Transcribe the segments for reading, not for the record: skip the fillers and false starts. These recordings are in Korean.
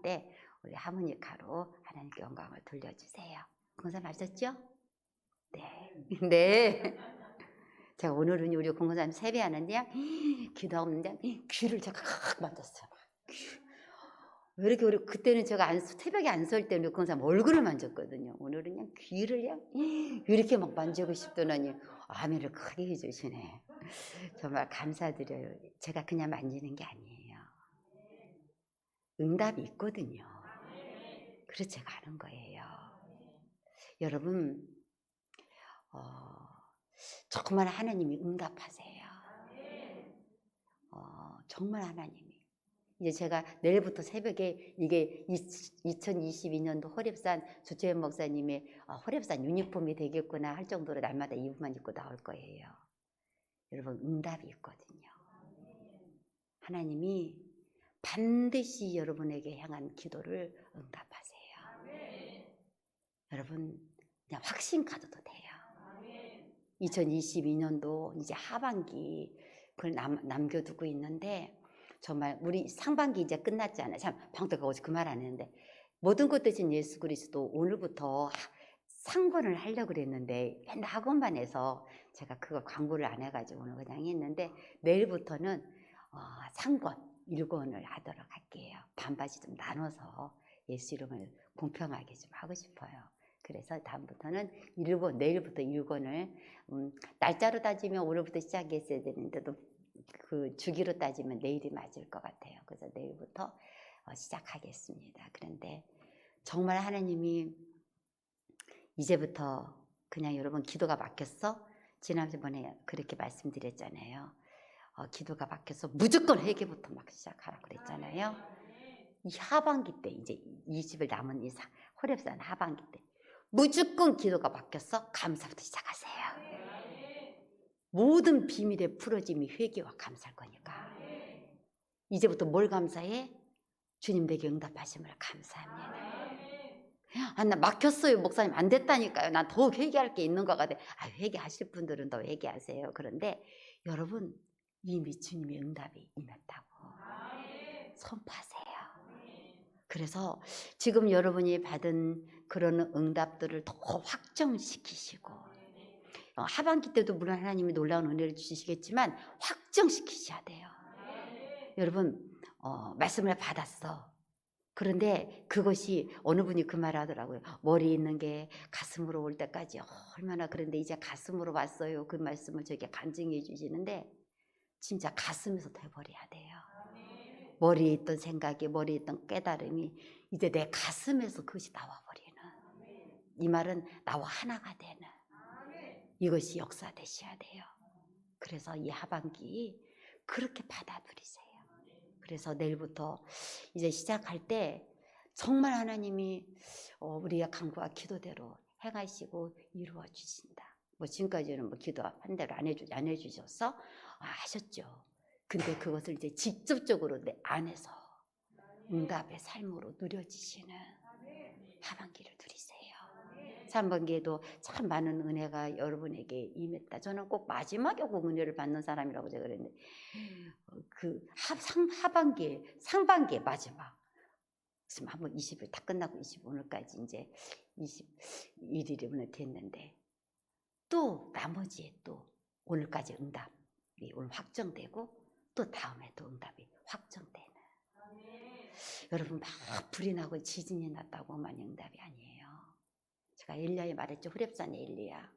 때 우리 하모니카로 하나님께 영광을 돌려주세요. 공사님 아셨죠? 네. 네. 제가 오늘은 우리 공사님 세배하는데 기도하는데 귀를 제가 칵 만졌어요. 왜 이렇게 우리 그때는 제가 새벽에 안 설 때는 공사님 얼굴을 만졌거든요. 오늘은 그냥 귀를 그냥 이렇게 막 만지고 싶더니 아멘을 크게 해주시네. 정말 감사드려요. 제가 그냥 만지는 게 아니에요. 응답이 있거든요. 그래서 제가 하는 거예요. 여러분, 정말 하나님이 응답하세요. 정말 하나님이. 이제 제가 내일부터 새벽에 이게 2022년도 호랩산 주채연 목사님의 호랩산 유니폼이 되겠구나 할 정도로 날마다 이브만 입고 나올 거예요. 여러분, 응답이 있거든요. 하나님이 반드시 여러분에게 향한 기도를 응답하세요. 여러분, 그냥 확신 가져도 돼요. 2022년도 이제 하반기 그걸 남겨두고 있는데 정말 우리 상반기 이제 끝났잖아요. 참 방떡하고 그 말 안 했는데 모든 것 대신 예수 그리스도 오늘부터 상권을 하려고 그랬는데 맨날 학원만 해서 제가 그걸 광고를 안 해가지고 오늘 그냥 했는데 내일부터는 상권 1권을 하도록 할게요. 반반씩 좀 나눠서 예수 이름을 공평하게 좀 하고 싶어요. 그래서 다음부터는 1권, 내일부터 1권을 날짜로 따지면 오늘부터 시작했어야 되는데도 그 주기로 따지면 내일이 맞을 것 같아요. 그래서 내일부터 시작하겠습니다. 그런데 정말 하나님이 이제부터 그냥 여러분 기도가 막혔어? 지난번에 그렇게 말씀드렸잖아요. 기도가 막혀서 무조건 회개부터 막 시작하라고 그랬잖아요. 이 하반기 때 이제 20일 남은 이 호랩산 하반기 때 무조건 기도가 막혔어? 감사부터 시작하세요. 모든 비밀의 풀어짐이 회개와 감사할 거니까. 이제부터 뭘 감사해? 주님 내게 응답하심을 감사합니다. 나 막혔어요 목사님 안 됐다니까요. 난 더 회개할 게 있는 것 같아요. 회개하실 분들은 더 회개하세요. 그런데 여러분 이미 주님의 응답이 임했다고 선포하세요. 그래서 지금 여러분이 받은 그런 응답들을 더 확정시키시고 하반기 때도 물론 하나님이 놀라운 은혜를 주시겠지만 확정시키셔야 돼요. 여러분 말씀을 받았어. 그런데 그것이 어느 분이 그 말 하더라고요. 머리 있는 게 가슴으로 올 때까지 얼마나. 그런데 이제 가슴으로 왔어요. 그 말씀을 저에게 간증해 주시는데 진짜 가슴에서 돼버려야 돼요. 머리에 있던 생각이, 머리에 있던 깨달음이 이제 내 가슴에서 그것이 나와버리는, 이 말은 나와 하나가 되는 이것이 역사되셔야 돼요. 그래서 이 하반기 그렇게 받아들이세요. 그래서 내일부터 이제 시작할 때 정말 하나님이 우리의 간구와 기도대로 행하시고 이루어 주신다. 뭐 지금까지는 뭐 기도 한 대로 안 해주셔서 하셨죠. 근데 그것을 이제 직접적으로 내 안에서 응답의 삶으로 누려지시는 하반기를 누리세요. 3반기에도 참 많은 은혜가 여러분에게 임했다. 저는 꼭 마지막에 꼭 은혜를 받는 사람이라고 제가 그랬는데 그 하반기에 상반기에 마지막 지금 한번 20일 다 끝나고 25일까지 이제 21일이 오늘 됐는데 또 나머지에 또 오늘까지 응답이 오늘 확정되고 또 다음에 또 응답이 확정되는. 여러분 막 불이 나고 지진이 났다고만 응답이 아니에요. 제가 엘리야에 말했죠. 호렙산의 엘리야.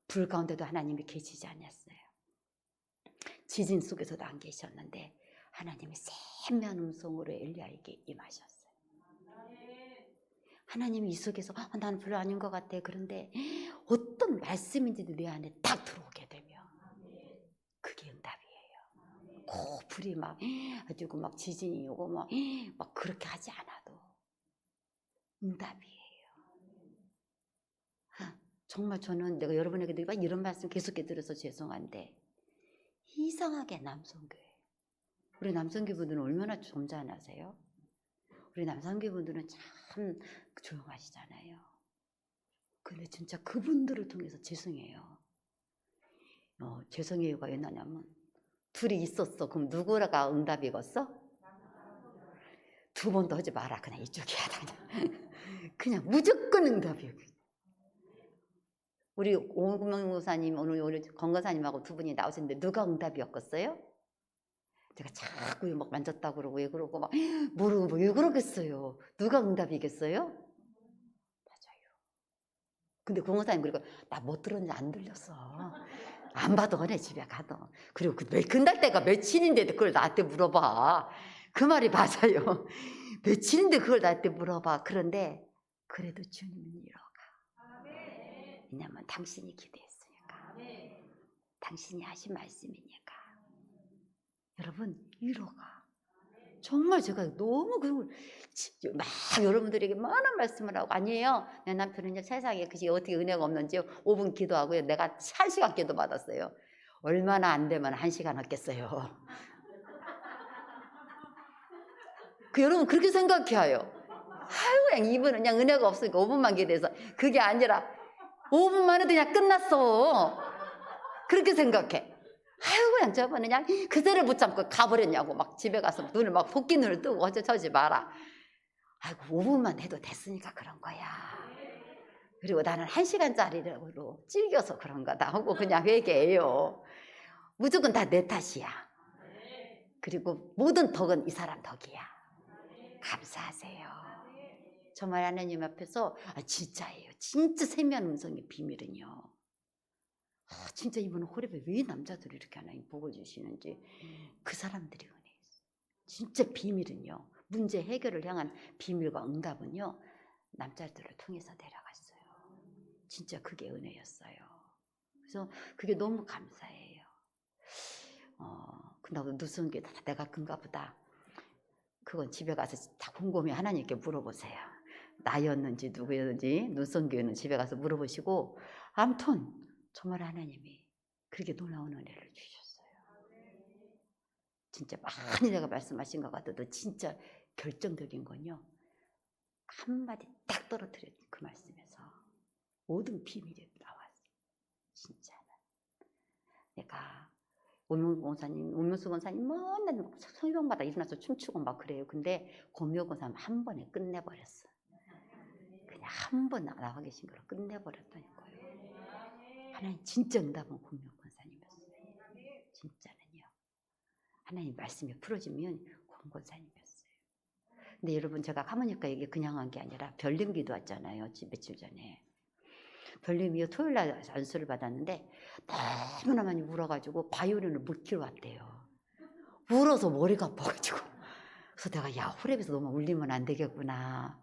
불 가운데도 하나님이 계시지 않았어요. 지진 속에서도 안 계셨는데 하나님이 세미한 음성으로 엘리야에게 임하셨어요. 하나님이 이 속에서 나는 별로 아닌 것 같아. 그런데 어떤 말씀인지도 내 안에 딱 들어오게 되면 그게 응답이에요. 꼭 불이 막 가지고 막 지진이 오고 막 그렇게 하지 않아도 응답이에요. 정말 저는 내가 여러분에게 이런 말씀 계속해 들어서 죄송한데 이상하게 남성교회, 우리 남성교분들은 얼마나 점잖으세요? 우리 남성교분들은 참 조용하시잖아요. 근데 진짜 그분들을 통해서 죄송해요. 죄송해요가 왜 나냐면 둘이 있었어. 그럼 누구가 응답이겠어? 두 번도 하지 마라. 그냥 이쪽이야. 그냥 무조건 응답이에요. 우리 오금영사님 오늘 우리 건거사님하고 두 분이 나오셨는데 누가 응답이었겠어요? 제가 자꾸 막 만졌다 그러고 왜 그러고 막 모르고 왜 그러겠어요? 누가 응답이겠어요? 맞아요. 근데 공원사님 그리고 나 못 들었는지 안 들렸어. 안 봐도 그래 집에 가도. 그리고 끝날 때가 며칠인데 그걸 나한테 물어봐. 그 말이 맞아요. 며칠인데 그걸 나한테 물어봐. 그런데 그래도 주님은 이뤄가. 왜냐면 당신이 기대했으니까. 당신이 하신 말씀이니까. 여러분 이뤄가. 정말 제가 너무 막 여러분들에게 많은 말씀을 하고 아니에요. 내 남편은요 세상에 그게 어떻게 은혜가 없는지 5분 기도하고요. 내가 1시간 기도 받았어요. 얼마나 안 되면 1시간 했겠어요. 여러분 그렇게 생각해요. 아유 그냥 이분은 그냥 은혜가 없으니까 5분만 기도해서 그게 아니라 5분만 해도 그냥 끝났어. 그렇게 생각해. 아유 그냥 저번에 그냥 그대로 붙잡고 가버렸냐고 막 집에 가서 눈을 막 토끼 눈을 뜨고 어쩌지 마라. 아이고 5분만 해도 됐으니까 그런 거야. 그리고 나는 1시간짜리로 찔겨서 그런 거다 하고 그냥 회개해요. 무조건 다 내 탓이야. 그리고 모든 덕은 이 사람 덕이야. 감사하세요. 정말 하나님 앞에서 진짜예요. 진짜 세미한 음성의 비밀은요. 진짜 이분은 호렙에 왜 남자들이 이렇게 하나님 복을 주시는지 그 사람들이 은혜였어요. 진짜 비밀은요. 문제 해결을 향한 비밀과 응답은요. 남자들을 통해서 내려갔어요. 진짜 그게 은혜였어요. 그래서 그게 너무 감사해요. 근데 무슨 게 내가 큰가 보다. 그건 집에 가서 다 곰곰이 하나님께 물어보세요. 나였는지 누구였는지 눈성교회는 집에 가서 물어보시고 아무튼 정말 하나님이 그렇게 놀라운 은혜를 주셨어요. 진짜 많이 내가 말씀하신 것 같아도 진짜 결정적인 건요. 한마디 딱 떨어뜨려 그 말씀에서 모든 비밀이 나왔어요. 진짜는. 내가 오명수 권사님 맨날 성경마다 일어나서 춤추고 막 그래요. 근데 고명 권사님 한 번에 끝내버렸어. 그냥 한 번 나와 계신 거로 끝내버렸다니까요. 하나님 진짜 응답은 고명 권사님이었어요. 진짜는요. 하나님 말씀이 풀어지면 권 권사님이었어요. 근데 여러분 제가 가보니까 이게 그냥 한 게 아니라 별림 기도 왔잖아요. 며칠 전에. 별님이 토요일날 안수를 받았는데 너무나 많이 울어가지고 바이올린을 못 키러 왔대요. 울어서 머리가 아파가지고. 그래서 내가 야 호랩에서 너무 울리면 안 되겠구나.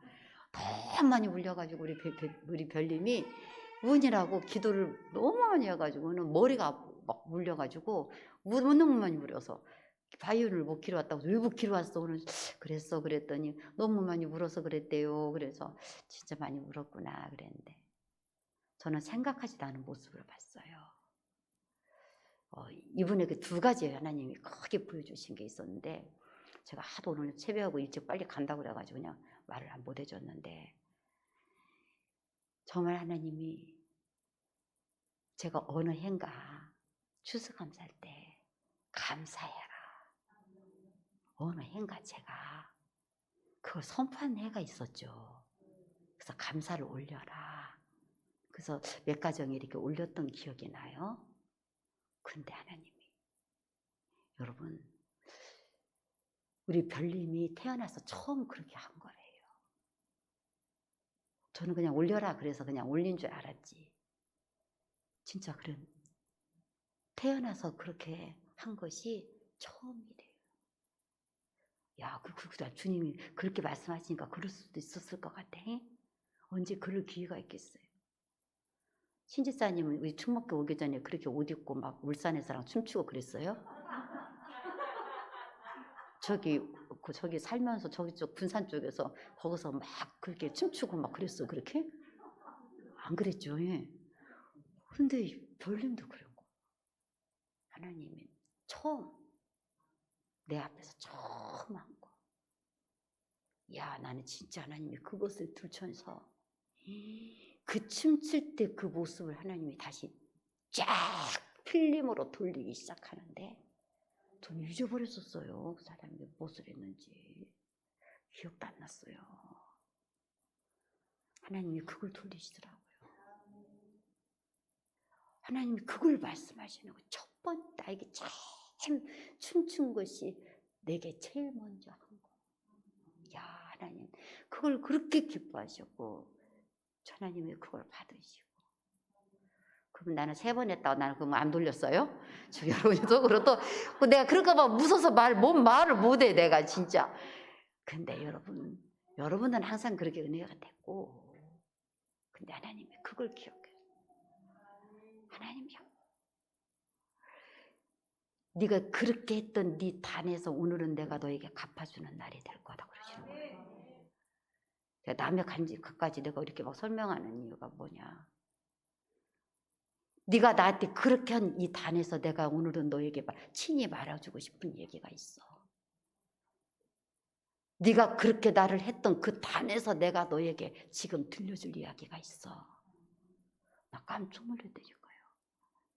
너무 많이 울려가지고 우리 별님이 운이라고 기도를 너무 많이 해가지고는 머리가 막 울려가지고 너무 많이 울어서 바이올린을 못 키러 왔다고. 왜 못 키러 왔어? 오늘 그랬어. 그랬더니 너무 많이 울어서 그랬대요. 그래서 진짜 많이 울었구나 그랬는데 저는 생각하지도 않은 모습을 봤어요. 이분에게 두 가지 하나님이 크게 보여주신 게 있었는데 제가 하도 오늘 새벽하고 일찍 빨리 간다고 그래가지고 그냥 말을 못 해줬는데 정말 하나님이 제가 어느 해인가 추수감사할 때 감사해라. 어느 해인가 제가 그걸 선포한 해가 있었죠. 그래서 감사를 올려라. 그래서 몇 가정에 이렇게 올렸던 기억이 나요. 근데 하나님이 여러분 우리 별님이 태어나서 처음 그렇게 한 거예요. 저는 그냥 올려라 그래서 그냥 올린 줄 알았지. 진짜 그런 태어나서 그렇게 한 것이 처음이래요. 야, 주님이 그렇게 말씀하시니까 그럴 수도 있었을 것 같아. 언제 그럴 기회가 있겠어요. 신지사님은 우리 충목교 오기 전에 그렇게 옷 입고 막 울산에서랑 춤추고 그랬어요? 저기 살면서 저기쪽 군산 쪽에서 거기서 막 그렇게 춤추고 막 그랬어 그렇게? 안 그랬죠. 예. 근데 별님도 그런 거. 하나님이 처음 내 앞에서 처음 한 거. 야 나는 진짜 하나님이 그것을 들춰서 그 춤출 때 그 모습을 하나님이 다시 쫙 필름으로 돌리기 시작하는데 전 잊어버렸었어요. 그 사람이 무엇을 했는지. 기억도 안 났어요. 하나님이 그걸 돌리시더라고요. 하나님이 그걸 말씀하시는 거예요. 첫 번째 나에게 참 춤춘 것이 내게 제일 먼저 한 거. 야, 하나님 그걸 그렇게 기뻐하셨고 하나님이 그걸 받으시고. 그럼 나는 3번 했다고 나는 그러면 안 돌렸어요? 저 여러분 속으로 또 내가 그럴까 봐 무서워서 말을 못해 내가 진짜. 근데 여러분은 항상 그렇게 은혜가 됐고, 근데 하나님이 그걸 기억해요. 하나님이요. 네가 그렇게 했던 네 단에서 오늘은 내가 너에게 갚아주는 날이 될 거다 그러시는 거예요. 남의 그까지 내가 이렇게 막 설명하는 이유가 뭐냐? 네가 나한테 그렇게 한 이 단에서 내가 오늘은 너에게 친히 말해주고 싶은 얘기가 있어. 네가 그렇게 나를 했던 그 단에서 내가 너에게 지금 들려줄 이야기가 있어. 나 깜짝 놀랐다니까요.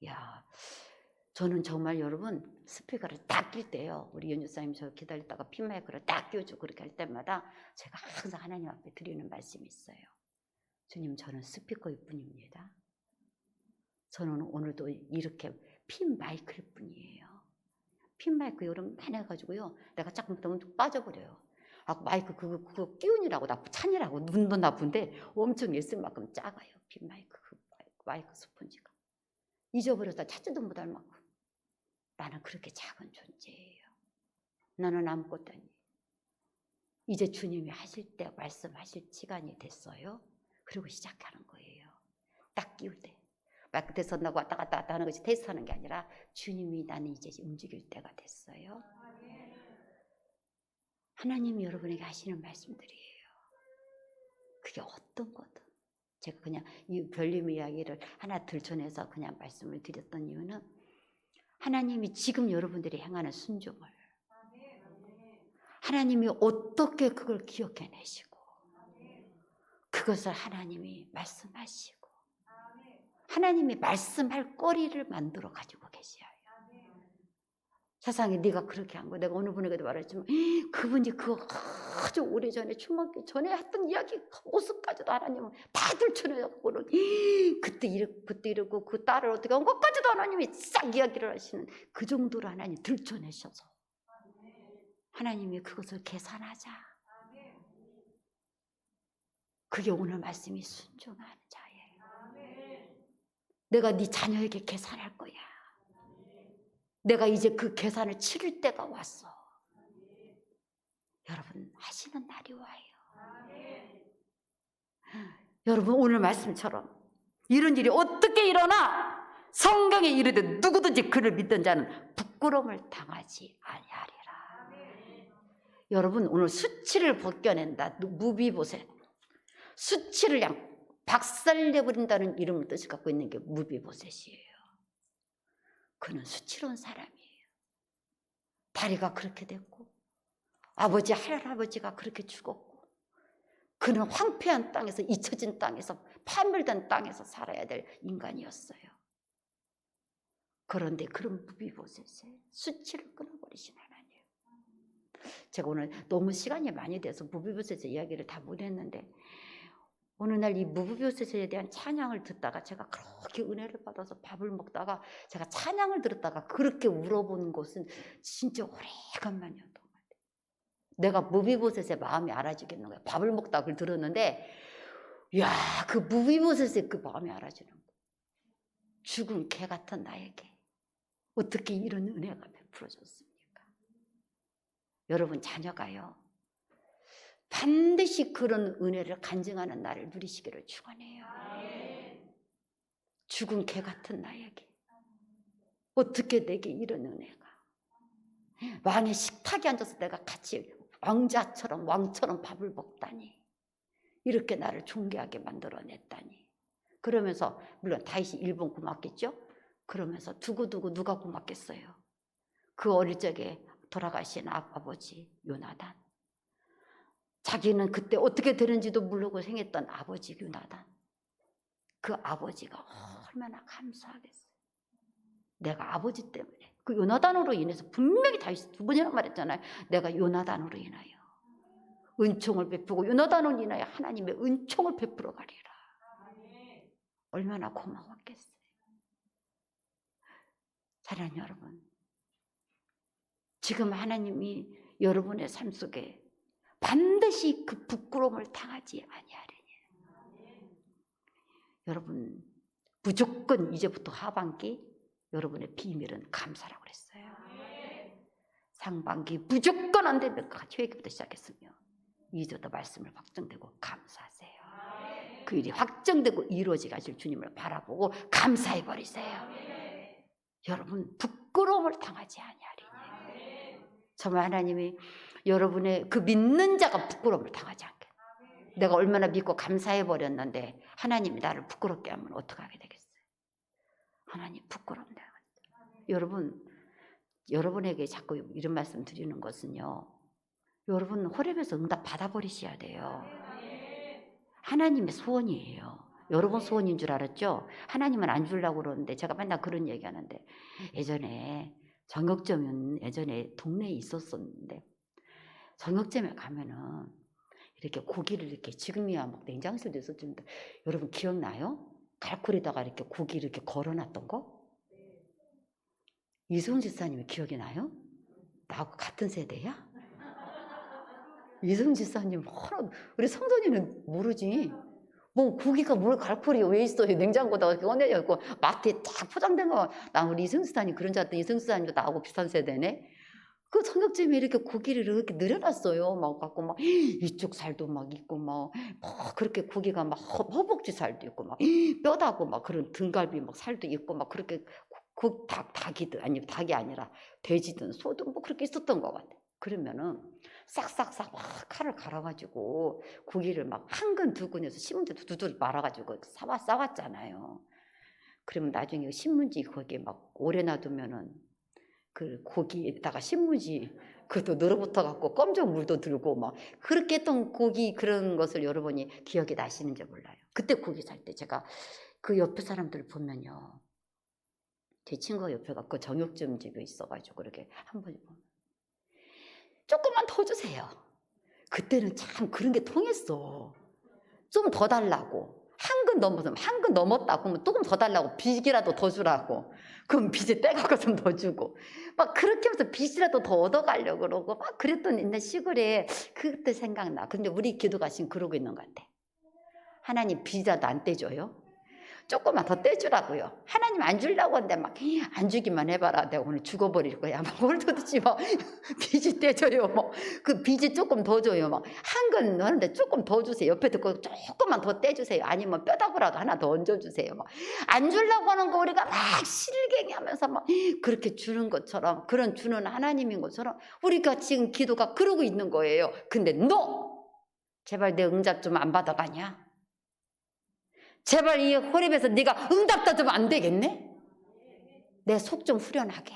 야, 저는 정말 여러분 스피커를 딱 낄 때요, 우리 연주사님 저 기다리다가 핀마이크를 딱 끼워주고 그렇게 할 때마다 제가 항상 하나님 앞에 드리는 말씀이 있어요. 주님, 저는 스피커일 뿐입니다. 저는 오늘도 이렇게 핀마이크일 뿐이에요. 핀마이크 여름 많이 해가지고요, 내가 조금 너무 빠져버려요. 마이크 그거 끼우느라고 나쁘 찬이라고 눈도 나쁜데 엄청 있을 만큼 작아요. 핀마이크 마이크 스펀지가 잊어버려서 찾지도 못할 만큼. 나는 그렇게 작은 존재예요. 나는 아무것도 아니에요. 이제 주님이 하실 때 말씀하실 시간이 됐어요. 그리고 시작하는 거예요. 딱 끼울 때. 마이크 테스트 나고 왔다 갔다 하는 것이 테스트하는 게 아니라 주님이 나는 이제 움직일 때가 됐어요. 하나님이 여러분에게 하시는 말씀들이에요. 그게 어떤 거든. 제가 그냥 이 별님 이야기를 하나 들춰내서 그냥 말씀을 드렸던 이유는 하나님이 지금 여러분들이 행하는 순종을 하나님이 어떻게 그걸 기억해내시고 그것을 하나님이 말씀하시고 하나님이 말씀할 거리를 만들어 가지고 계셔요. 세상에 네가 그렇게 한 거, 내가 어느 분에게도 말했지만 그분이 그거 아주 오래전에 중학교 전에 했던 이야기 모습까지도 하나님은 다 들춰내갖고는 그때 이러고 그 딸을 어떻게 한 것까지도 하나님이 싹 이야기를 하시는 그 정도로 하나님 들춰내셔서 하나님이 그것을 계산하자. 그게 오늘 말씀이 순종하는 자예요. 내가 네 자녀에게 계산할 거야. 내가 이제 그 계산을 치를 때가 왔어. 여러분 하시는 날이 와요. 여러분 오늘 말씀처럼 이런 일이 어떻게 일어나? 성경에 이르되 누구든지 그를 믿던 자는 부끄러움을 당하지 아니하리라. 여러분 오늘 수치를 벗겨낸다. 무비보셋. 수치를 그냥 박살내버린다는 이름을 뜻을 갖고 있는 게 무비보셋이에요. 그는 수치로운 사람이에요. 다리가 그렇게 됐고 아버지 할아버지가 그렇게 죽었고 그는 황폐한 땅에서 잊혀진 땅에서 파멸된 땅에서 살아야 될 인간이었어요. 그런데 그런 무비보셋의 수치를 끊어버리신 하나님. 제가 오늘 너무 시간이 많이 돼서 무비보셋의 이야기를 다 못했는데 어느 날 이 무비보셋에 대한 찬양을 듣다가 제가 그렇게 은혜를 받아서 밥을 먹다가 제가 찬양을 들었다가 그렇게 울어보는 것은 진짜 오래간만이었던 것 같아요. 내가 무비보셋의 마음이 알아지겠는 거야. 밥을 먹다가 그걸 들었는데 야, 그 무비보셋의 그 마음이 알아지는 거야. 죽은 개 같은 나에게 어떻게 이런 은혜가 베풀어졌습니까? 여러분 자녀가요 반드시 그런 은혜를 간증하는 날을 누리시기를 축원해요. 죽은 개 같은 나에게 어떻게 내게 이런 은혜가. 왕의 식탁에 앉아서 내가 같이 왕처럼 밥을 먹다니 이렇게 나를 존귀하게 만들어냈다니. 그러면서 물론 다윗이 1번 고맙겠죠. 그러면서 두고두고 누가 고맙겠어요. 그 어릴 적에 돌아가신 아버지 요나단. 자기는 그때 어떻게 되는지도 모르고 생했던 아버지 요나단. 그 아버지가 얼마나 감사하겠어요. 내가 아버지 때문에 그 요나단으로 인해서 분명히 다윗이 2번이나 말했잖아요. 내가 요나단으로 인하여 은총을 베푸고 요나단은 인하여 하나님의 은총을 베풀어 가리라. 얼마나 고마웠겠어요. 사랑하는 여러분, 지금 하나님이 여러분의 삶 속에 반드시 그 부끄러움을 당하지 아니하리니. 여러분 무조건 이제부터 하반기 여러분의 비밀은 감사라고 그랬어요. 상반기 무조건 안 되면 같이 회개부터 시작했으며 이제부터 말씀을 확정되고 감사하세요. 그 일이 확정되고 이루어지게 하실 주님을 바라보고 감사해 버리세요. 여러분 부끄러움을 당하지 아니하리니. 정말 하나님이 여러분의 그 믿는 자가 부끄러움을 당하지 않게. 내가 얼마나 믿고 감사해 버렸는데 하나님이 나를 부끄럽게 하면 어떡하게 되겠어요? 하나님 부끄럽다. 여러분, 여러분에게 자꾸 이런 말씀 드리는 것은요, 여러분 호렙에서 응답 받아버리셔야 돼요. 하나님의 소원이에요. 여러분 소원인 줄 알았죠? 하나님은 안 주려고 그러는데 제가 맨날 그런 얘기하는데, 예전에 정육점은 예전에 동네에 있었었는데 정육점에 가면은 이렇게 고기를 이렇게, 지금이야 막 냉장실도 있었는데 여러분 기억나요? 갈고리다가 이렇게 고기 이렇게 걸어놨던 거? 이승훈 집사님이 기억이 나요? 나하고 같은 세대야? 이승훈 집사님, 우리 성도님은 모르지. 뭐 고기가 뭘 갈고리 왜 있어요? 냉장고다가 이렇게 꺼내져 있고 마트에 딱 포장된 거. 나 우리 이승훈 집사님 그런 줄 알았더니 이승훈 집사님도 나하고 비슷한 세대네. 그 성격점에 이렇게 고기를 이렇게 늘여놨어요. 막 갖고 막 이쪽 살도 막 있고 막 그렇게 고기가 막 허벅지 살도 있고 막 뼈다고 막 그런 등갈비 막 살도 있고 막 그렇게 닭이든 아니 닭이 아니라 돼지든 소든 뭐 그렇게 있었던 것 같아. 그러면은 싹싹싹 막 칼을 갈아가지고 고기를 막 한 근 두 근에서 신문지 두들 말아가지고 싸왔잖아요. 그러면 나중에 신문지 거기에 막 오래 놔두면은 그 고기에다가 신문지 그것도 늘어붙어 갖고 검정 물도 들고 막 그렇게 했던 고기, 그런 것을 여러분이 기억이 나시는지 몰라요. 그때 고기 살 때 제가 그 옆에 사람들 보면요, 제 친구가 옆에가 그 정육점 집에 있어가지고 이렇게 한 번 보면 조금만 더 주세요. 그때는 참 그런 게 통했어. 좀 더 달라고. 한 근 넘었다고 하면 조금 더 달라고, 빚이라도 더 주라고. 그럼 빚에 떼갖고 좀 더 주고 막 그렇게 하면서 빚이라도 더 얻어가려고 그러고 막 그랬던 옛날 시골에 그때 생각나. 근데 우리 기도가 지금 그러고 있는 것 같아. 하나님 빚이라도 안 떼줘요? 조금만 더 떼주라고요. 하나님 안 주려고 하는데 막 안 주기만 해봐라, 내가 오늘 죽어버릴 거야. 막 뭘 도대체 막 빚이 떼줘요. 뭐 그 빚이 조금 더 줘요. 막 한 건 하는데 조금 더 주세요. 옆에 듣고 조금만 더 떼주세요. 아니면 뼈다구라도 하나 더 얹어주세요. 막 안 주려고 하는 거 우리가 막 실갱이하면서 막 그렇게 주는 것처럼, 그런 주는 하나님인 것처럼 우리가 지금 기도가 그러고 있는 거예요. 근데 너 제발 내 응답 좀 안 받아가냐? 제발 이 호렙에서 네가 응답도 좀 안 되겠네? 내 속 좀 후련하게.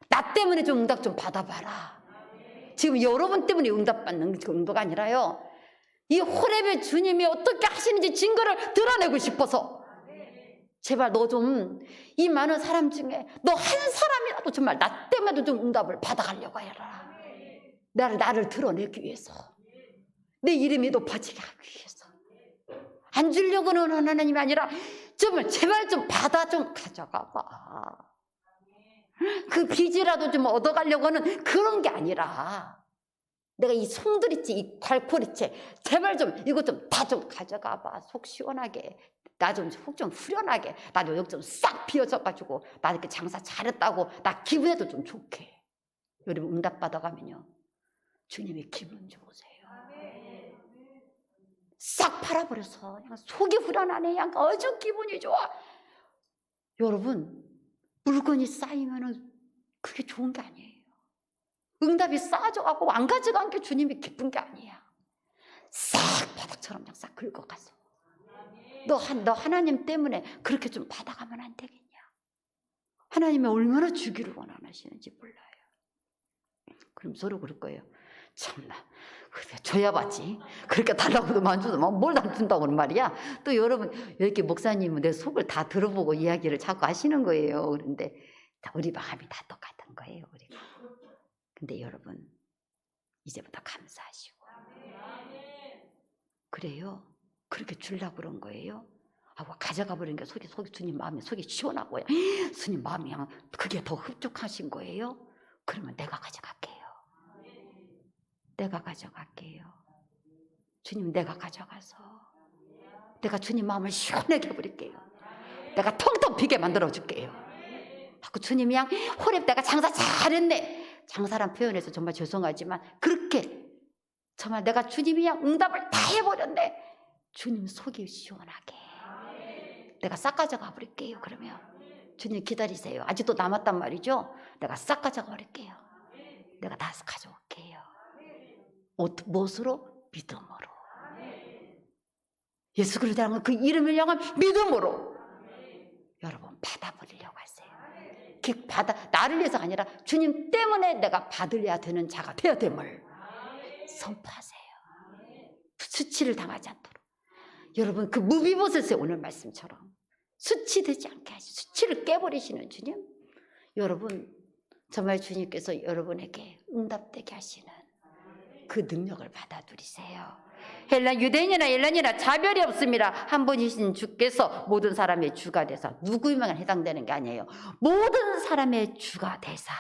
나 때문에 좀 응답 좀 받아봐라. 지금 여러분 때문에 응답 받는 정도가 아니라요, 이 호렙의 주님이 어떻게 하시는지 증거를 드러내고 싶어서 제발 너 좀 이 많은 사람 중에 너 한 사람이라도 정말 나 때문에도 좀 응답을 받아가려고 해라. 나를 드러내기 위해서, 내 이름이 높아지게 하기 위해서. 안 주려고는 하나님이 아니라 정말 제발 좀 받아 좀 가져가 봐. 그 빚이라도 좀 얻어가려고 하는 그런 게 아니라, 내가 이 송두리째, 이 괄포리째, 제발 좀 이것 좀 다 좀 가져가 봐. 속 시원하게. 나 좀 속 좀 후련하게. 나 요역 좀 싹 비워져가지고 나 이렇게 장사 잘했다고 나 기분에도 좀 좋게. 여러분 응답 받아가면요, 주님의 기분 좋으세요. 싹 팔아버려서 그냥 속이 후련하네, 그냥 아주 기분이 좋아. 여러분 물건이 쌓이면은 그게 좋은 게 아니에요. 응답이 쌓아져가고 안 가져간 게 주님이 기쁜 게 아니야. 싹 바닥처럼 그냥 싹 긁어가서 너 하나님 때문에 그렇게 좀 받아가면 안 되겠냐? 하나님이 얼마나 주기를 원하시는지 몰라요. 그럼 서로 그럴 거예요. 참나, 줘야 받지. 그렇게 달라고도 안 주도 뭘 안 준다고 말이야. 또 여러분 이렇게 목사님은 내 속을 다 들어보고 이야기를 자꾸 하시는 거예요. 그런데 우리 마음이 다 똑같은 거예요, 우리가. 근데 여러분, 이제부터 감사하시고. 그래요? 그렇게 주려고 그런 거예요? 하고 가져가 버린 게 속이 주님 마음이 속이 시원하고요. 주님 마음이 그냥 그게 더 흡족하신 거예요? 그러면 내가 가져갈게요. 내가 가져갈게요. 주님, 내가 가져가서 내가 주님 마음을 시원하게 해버릴게요. 내가 텅텅 비게 만들어 줄게요. 하고 주님이 그냥 호렙 내가 장사 잘했네. 장사란 표현해서 정말 죄송하지만 그렇게 정말 내가 주님이 그냥 응답을 다 해버렸네. 주님 속이 시원하게 내가 싹 가져가 버릴게요. 그러면 주님 기다리세요. 아직도 남았단 말이죠. 내가 싹 가져가 버릴게요. 내가 다 가져올게요. 무엇으로? 믿음으로. 예수 그리스도라는 그 이름을 향한 믿음으로 여러분 받아버리려고 하세요. 나를 위해서가 아니라 주님 때문에 내가 받으려야 되는 자가 되어야 됨을 선포하세요. 수치를 당하지 않도록. 여러분 그 무비보셋의 오늘 말씀처럼 수치되지 않게 하시고 수치를 깨버리시는 주님, 여러분 정말 주님께서 여러분에게 응답되게 하시는 그 능력을 받아들이세요. 유대인이나 헬라인이나 차별이 없습니다. 한 분이신 주께서 모든 사람의 주가 되사, 누구에만 해당되는 게 아니에요. 모든 사람의 주가 되사.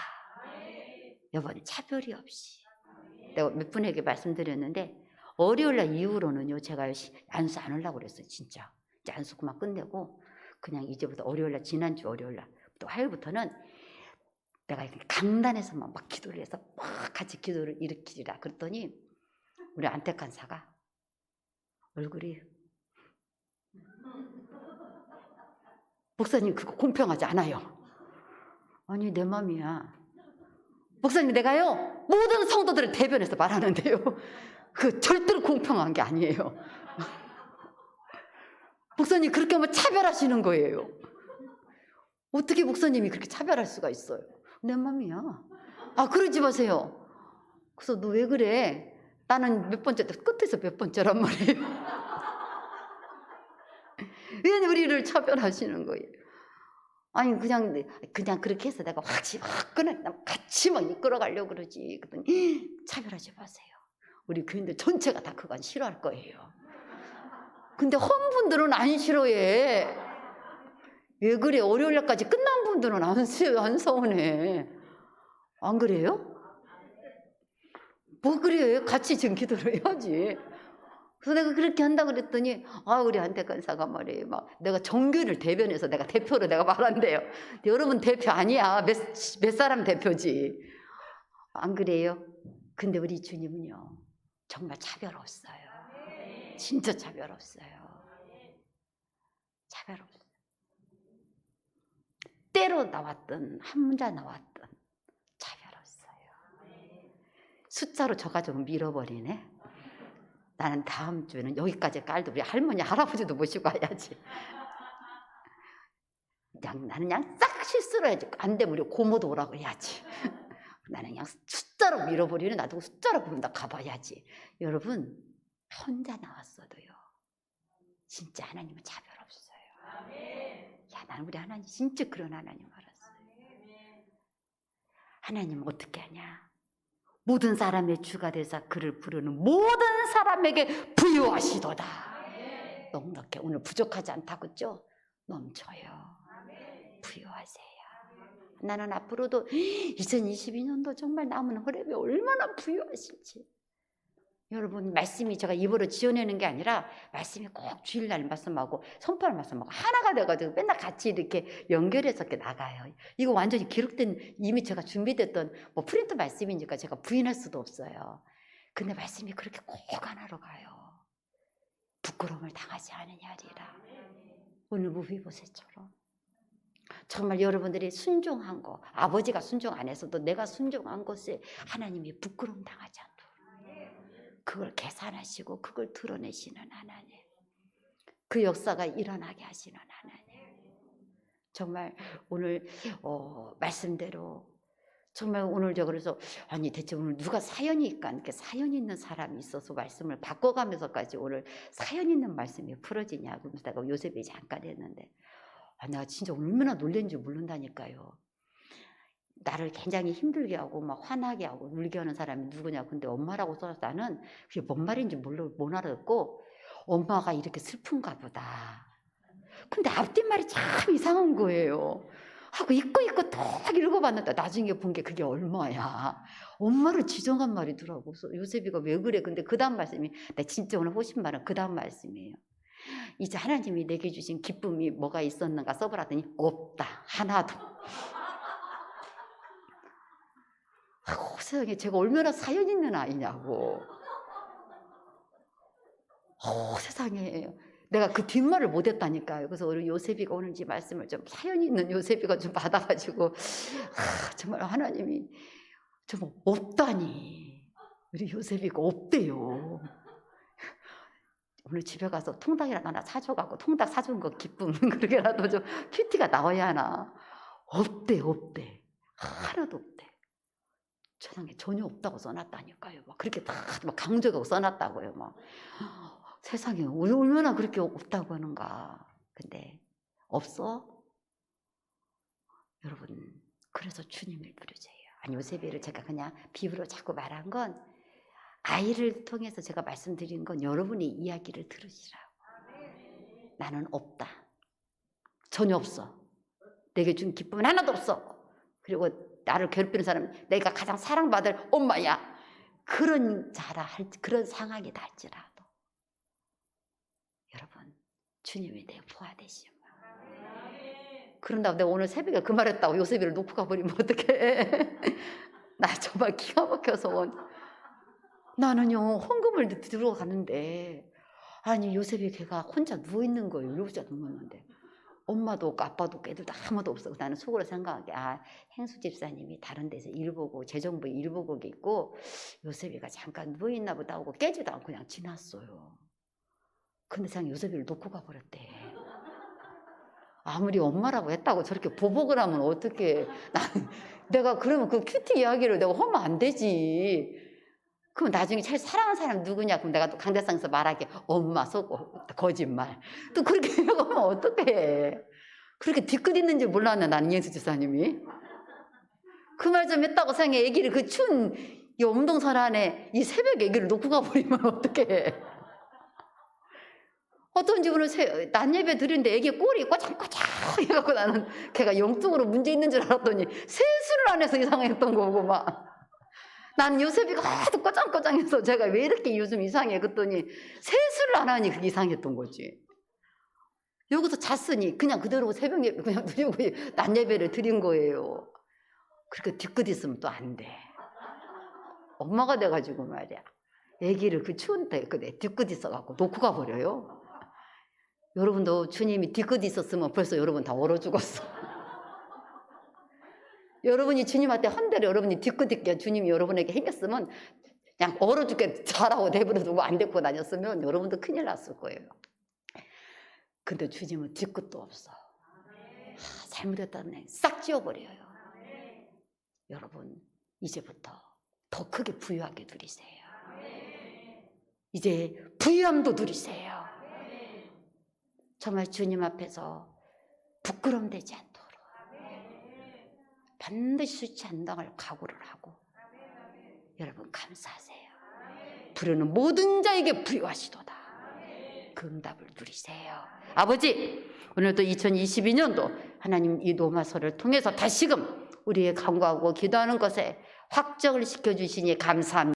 여러분 차별이 없이. 내가 몇 분에게 말씀드렸는데 월요일날 이후로는요 제가 안수 안 하려고 그랬어요. 진짜 이제 안수 그만 끝내고 그냥 이제부터 월요일날, 지난주 월요일날 또 화요일부터는 내가 강단에서만 막 기도를 해서 막 같이 기도를 일으키리라 그랬더니 우리 안택한사가 얼굴이 목사님 그거 공평하지 않아요. 아니 내 맘이야. 목사님 내가요 모든 성도들을 대변해서 말하는데요 그 절대로 공평한 게 아니에요. 목사님 그렇게 하면 차별하시는 거예요. 어떻게 목사님이 그렇게 차별할 수가 있어요? 내 맘이야. 아 그러지 마세요. 그래서 너 왜 그래? 나는 몇 번째 때 끝에서 몇 번째란 말이에요. 왜 우리를 차별하시는 거예요? 아니 그냥 그렇게 해서 내가 같이 막 이끌어가려고 그러지. 그랬더니 차별하지 마세요. 우리 교인들 전체가 다 그건 싫어할 거예요. 근데 험분들은 안 싫어해. 왜 그래? 월요일날까지 끝난 분들은 안 서운해. 안 그래요? 뭐 그래? 같이 지금 기도를 해야지. 그래서 내가 그렇게 한다 그랬더니 우리 안택한사가 말이에요. 막 내가 정교를 대변해서 내가 대표로 내가 말한대요. 여러분 대표 아니야. 몇 사람 대표지. 안 그래요? 근데 우리 주님은요 정말 차별 없어요. 진짜 차별 없어요. 차별 없어요. 때로 나왔든 혼자 나왔든 차별 없어요. 숫자로 저 가족은 밀어버리네. 나는 다음 주에는 여기까지 깔도 우리 할머니 할아버지도 모시고 와야지. 나는 그냥 싹 실수를 해야지. 안 되면 우리 고모도 오라고 해야지. 나는 그냥 숫자로 밀어버리는 나도 숫자로 부른다 가봐야지. 여러분 혼자 나왔어도요 진짜 하나님은 차별 없어요. 야 나는 우리 하나님 진짜 그런 하나님 알았어요. 하나님은 어떻게 하냐? 모든 사람의 주가 되사 그를 부르는 모든 사람에게 부유하시도다. 넉넉해. 오늘 부족하지 않다고 했죠? 넘쳐요. 부유하세요. 나는 앞으로도 2022년도 정말 남은 호렙이 얼마나 부유하실지. 여러분 말씀이 제가 입으로 지어내는 게 아니라 말씀이 꼭 주일날 말씀하고 선포할 말씀하고 하나가 돼가지고 맨날 같이 이렇게 연결해서 이렇게 나가요. 이거 완전히 기록된 이미 제가 준비됐던 프린트 말씀이니까 제가 부인할 수도 없어요. 근데 말씀이 그렇게 꼭 하나로 가요. 부끄러움을 당하지 않으냐리라. 오늘 무비보셋처럼 정말 여러분들이 순종한 거, 아버지가 순종 안 했어도 내가 순종한 것에 하나님이 부끄러움 당하지 않도록 그걸 계산하시고 그걸 드러내시는 하나님, 그 역사가 일어나게 하시는 하나님. 정말 오늘 말씀대로 정말 오늘 저 그래서 아니 대체 오늘 누가 사연이 있까 이렇게 사연 있는 사람이 있어서 말씀을 바꿔가면서까지 오늘 사연 있는 말씀이 풀어지냐 그러면서 내가 요셉이 잠깐 했는데 내가 진짜 얼마나 놀란지 모른다니까요. 나를 굉장히 힘들게 하고 막 화나게 하고 울게 하는 사람이 누구냐. 근데 엄마라고 써서 나는 그게 뭔 말인지 못 알아듣고 엄마가 이렇게 슬픈가 보다. 근데 앞뒷말이 참 이상한 거예요. 하고 읽고 딱 읽어봤는데 나중에 본 게 그게 얼마야. 엄마를 지정한 말이더라고. 그래서 요셉이가 왜 그래. 근데 그 다음 말씀이, 내 진짜 오늘 보신 말은 그 다음 말씀이에요. 이제 하나님이 내게 주신 기쁨이 뭐가 있었는가 써보라더니 없다. 하나도. 세상에 제가 얼마나 사연 있는 아이냐고. 세상에 내가 그 뒷말을 못했다니까요. 그래서 우리 요셉이가 오늘 이 말씀을 좀 사연 있는 요셉이가 좀 받아가지고 정말 하나님이 좀 없다니. 우리 요셉이가 없대요. 오늘 집에 가서 통닭이라도 하나 사줘가고 통닭 사준 거 기쁨 그렇게라도 좀 큐티가 나와야 하나. 없대. 하나도 없대. 세상에 전혀 없다고 써놨다니까요. 막 그렇게 다 막 강조하고 써놨다고요. 막 세상에 얼마나 그렇게 없다고 하는가. 근데 없어? 여러분, 그래서 주님을 부르세요. 아니, 요셉이를 제가 그냥 비유로 자꾸 말한 건 아이를 통해서 제가 말씀드린 건 여러분의 이야기를 들으시라고. 나는 없다. 전혀 없어. 내게 준 기쁨은 하나도 없어. 그리고 나를 괴롭히는 사람, 내가 가장 사랑받을 엄마야. 그런 상황이다 할지라도 여러분, 주님이 내 부하 되시면. 그런다고 내가 오늘 새벽에 그 말했다고 요셉이를 놓고 가버리면 어떡해. 나 정말 기가 막혀서 나는요 헌금을 들어 가는데 아니 요셉이 걔가 혼자 누워있는 거예요. 7시간 넘었는데 엄마도 없고 아빠도 없고 애들도 아무도 없어. 나는 속으로 생각하게 행수 집사님이 다른 데서 일 보고 재정부에 일 보고 있고 요셉이가 잠깐 누워있나 보다 하고 깨지도 않고 그냥 지났어요. 근데 세상에 요셉이를 놓고 가버렸대. 아무리 엄마라고 했다고 저렇게 보복을 하면 어떡해. 내가 그러면 그 큐티 이야기를 내가 하면 안 되지. 그럼 나중에 제일 사랑하는 사람 누구냐? 그럼 내가 또 강대상에서 말하게 엄마 속 거짓말. 또 그렇게 하면 어떡해. 그렇게 뒤끝 있는지 몰랐네 나는 예수 집사님이. 그 말 좀 했다고 생각해. 애기를 그 추운 이 엄동설 안에 이 새벽에 애기를 놓고 가버리면 어떡해. 어떤 집은 낮 예배 드리는데 애기 꼬리 꼬장꼬장 해갖고 나는 걔가 영적으로 문제 있는 줄 알았더니 세수를 안 해서 이상했던 거고 막. 난 요셉이가 하도 꼬장꼬장해서 제가 왜 이렇게 요즘 이상해 그랬더니 세수를 안 하니 그게 이상했던 거지. 여기서 잤으니 그냥 그대로 새벽 예배 그냥 드리고 낮 예배를 드린 거예요. 그렇게 뒤끝 있으면 또 안 돼. 엄마가 돼가지고 말이야. 애기를 그 추운 때 내 뒤끝 있어갖고 놓고 가버려요. 여러분도 주님이 뒤끝 있었으면 벌써 여러분 다 얼어 죽었어. 여러분이 주님한테 한 대로 여러분이 뒤끝 있게 주님이 여러분에게 행했으면 그냥 얼어 죽게 잘하고 내버려두고 안 데리고 다녔으면 여러분도 큰일 났을 거예요. 근데 주님은 뒤끝도 없어. 잘못했다면 싹 지워버려요. 여러분 이제부터 더 크게 부유하게 누리세요. 이제 부유함도 누리세요. 정말 주님 앞에서 부끄럼 되지 않도록 반드시 수치 안 당할 각오를 하고 여러분 감사하세요. 부르는 모든 자에게 부유하시도다. 그 응답을 누리세요. 아버지, 오늘도 2022년도 하나님 이 노마서를 통해서 다시금 우리의 간구하고 기도하는 것에 확정을 시켜주시니 감사합니다.